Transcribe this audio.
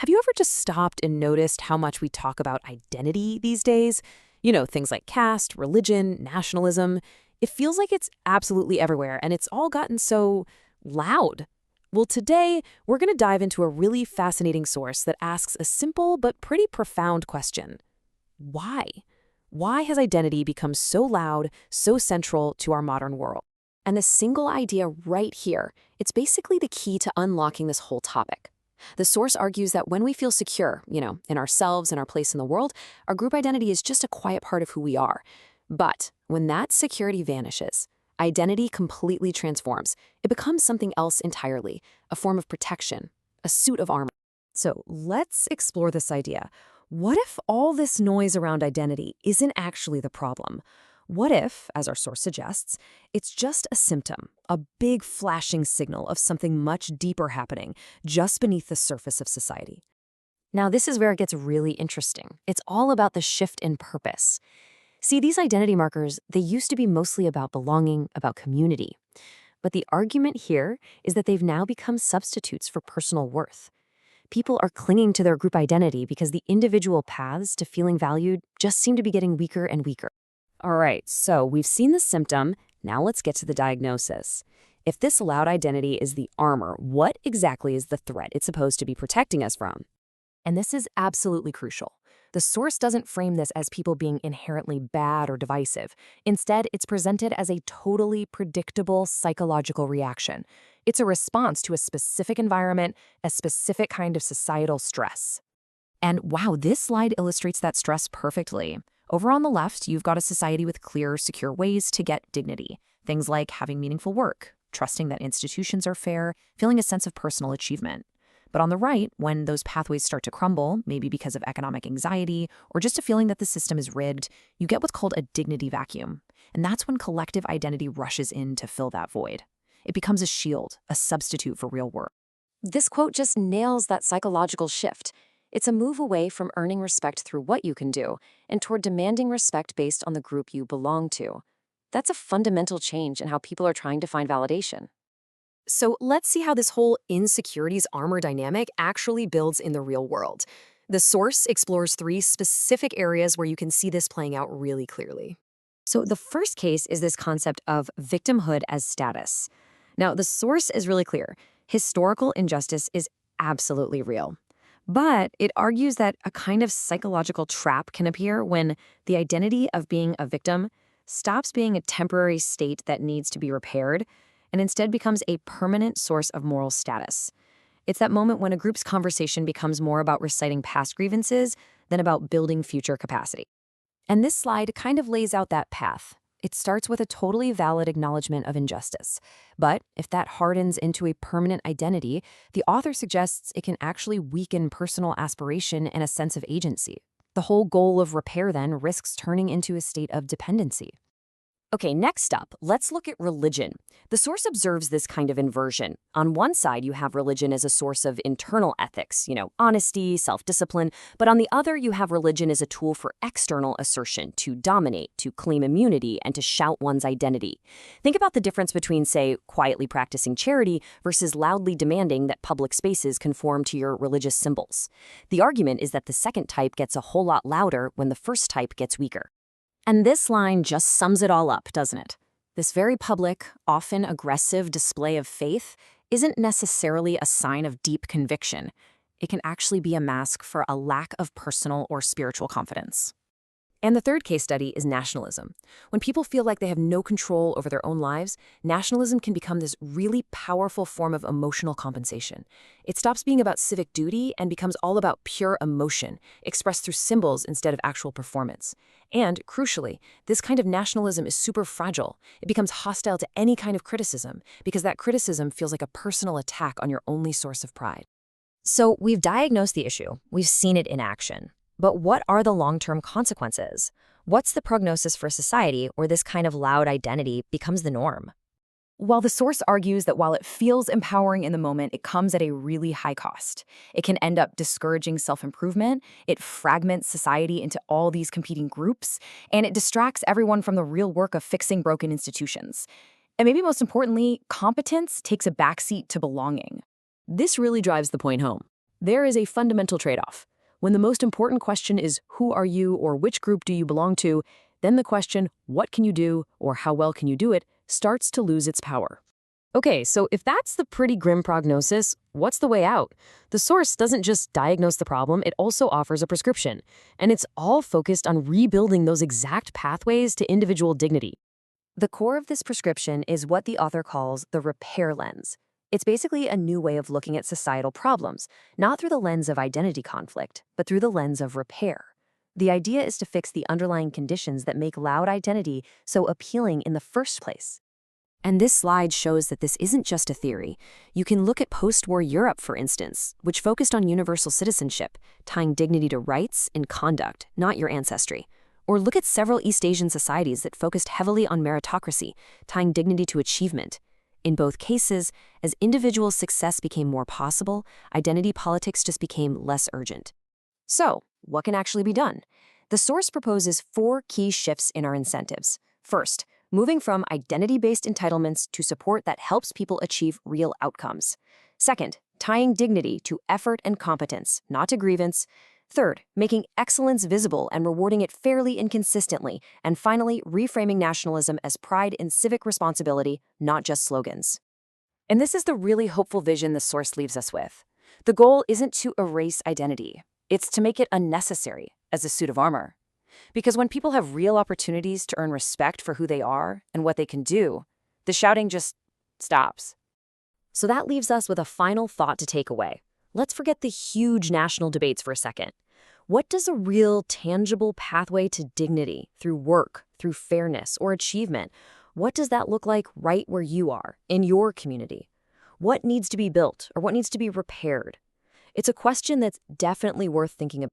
Have you ever just stopped and noticed how much we talk about identity these days? Things like caste, religion, nationalism. It feels like it's absolutely everywhere, and it's all gotten so loud. Well, today, we're going to dive into a really fascinating source that asks a simple but pretty profound question. Why? Why has identity become so loud, so central to our modern world? And the single idea right here, it's basically the key to unlocking this whole topic. The source argues that when we feel secure, in ourselves and our place in the world, our group identity is just a quiet part of who we are. But when that security vanishes, identity completely transforms. It becomes something else entirely, a form of protection, a suit of armor. So let's explore this idea. What if all this noise around identity isn't actually the problem? What if, as our source suggests, it's just a symptom, a big flashing signal of something much deeper happening just beneath the surface of society? Now, this is where it gets really interesting. It's all about the shift in purpose. See, these identity markers, they used to be mostly about belonging, about community. But the argument here is that they've now become substitutes for personal worth. People are clinging to their group identity because the individual paths to feeling valued just seem to be getting weaker and weaker. All right, so we've seen the symptom. Now let's get to the diagnosis. If this loud identity is the armor, what exactly is the threat it's supposed to be protecting us from? And this is absolutely crucial. The source doesn't frame this as people being inherently bad or divisive. Instead, it's presented as a totally predictable psychological reaction. It's a response to a specific environment, a specific kind of societal stress. And wow, this slide illustrates that stress perfectly. Over on the left, you've got a society with clear, secure ways to get dignity. Things like having meaningful work, trusting that institutions are fair, feeling a sense of personal achievement. But on the right, when those pathways start to crumble, maybe because of economic anxiety or just a feeling that the system is rigged, you get what's called a dignity vacuum. And that's when collective identity rushes in to fill that void. It becomes a shield, a substitute for real work. This quote just nails that psychological shift. It's a move away from earning respect through what you can do and toward demanding respect based on the group you belong to. That's a fundamental change in how people are trying to find validation. So let's see how this whole insecurities armor dynamic actually builds in the real world. The source explores 3 specific areas where you can see this playing out really clearly. So the first case is this concept of victimhood as status. Now, the source is really clear. Historical injustice is absolutely real. But it argues that a kind of psychological trap can appear when the identity of being a victim stops being a temporary state that needs to be repaired and instead becomes a permanent source of moral status. It's that moment when a group's conversation becomes more about reciting past grievances than about building future capacity. And this slide kind of lays out that path. It starts with a totally valid acknowledgement of injustice. But if that hardens into a permanent identity, the author suggests it can actually weaken personal aspiration and a sense of agency. The whole goal of repair then risks turning into a state of dependency. Okay, next up, let's look at religion. The source observes this kind of inversion. On one side, you have religion as a source of internal ethics, honesty, self-discipline. But on the other, you have religion as a tool for external assertion, to dominate, to claim immunity, and to shout one's identity. Think about the difference between, say, quietly practicing charity versus loudly demanding that public spaces conform to your religious symbols. The argument is that the second type gets a whole lot louder when the first type gets weaker. And this line just sums it all up, doesn't it? This very public, often aggressive display of faith isn't necessarily a sign of deep conviction. It can actually be a mask for a lack of personal or spiritual confidence. And the third case study is nationalism. When people feel like they have no control over their own lives, nationalism can become this really powerful form of emotional compensation. It stops being about civic duty and becomes all about pure emotion, expressed through symbols instead of actual performance. And, crucially, this kind of nationalism is super fragile. It becomes hostile to any kind of criticism, because that criticism feels like a personal attack on your only source of pride. So we've diagnosed the issue. We've seen it in action. But what are the long-term consequences? What's the prognosis for a society where this kind of loud identity becomes the norm? While the source argues that while it feels empowering in the moment, it comes at a really high cost. It can end up discouraging self-improvement, it fragments society into all these competing groups, and it distracts everyone from the real work of fixing broken institutions. And maybe most importantly, competence takes a backseat to belonging. This really drives the point home. There is a fundamental trade-off. When the most important question is who are you or which group do you belong to, then the question what can you do or how well can you do it starts to lose its power. Okay, so if that's the pretty grim prognosis, what's the way out? The source doesn't just diagnose the problem, it also offers a prescription. And it's all focused on rebuilding those exact pathways to individual dignity. The core of this prescription is what the author calls the repair lens. It's basically a new way of looking at societal problems, not through the lens of identity conflict, but through the lens of repair. The idea is to fix the underlying conditions that make loud identity so appealing in the first place. And this slide shows that this isn't just a theory. You can look at post-war Europe, for instance, which focused on universal citizenship, tying dignity to rights and conduct, not your ancestry. Or look at several East Asian societies that focused heavily on meritocracy, tying dignity to achievement. In both cases, as individual success became more possible, identity politics just became less urgent. So, what can actually be done? The source proposes 4 key shifts in our incentives. First, moving from identity-based entitlements to support that helps people achieve real outcomes. Second, tying dignity to effort and competence, not to grievance. Third, making excellence visible and rewarding it fairly and consistently. And finally, reframing nationalism as pride in civic responsibility, not just slogans. And this is the really hopeful vision the source leaves us with. The goal isn't to erase identity. It's to make it unnecessary as a suit of armor. Because when people have real opportunities to earn respect for who they are and what they can do, the shouting just stops. So that leaves us with a final thought to take away. Let's forget the huge national debates for a second. What does a real, tangible pathway to dignity through work, through fairness, or achievement, what does that look like right where you are, in your community? What needs to be built, or what needs to be repaired? It's a question that's definitely worth thinking about.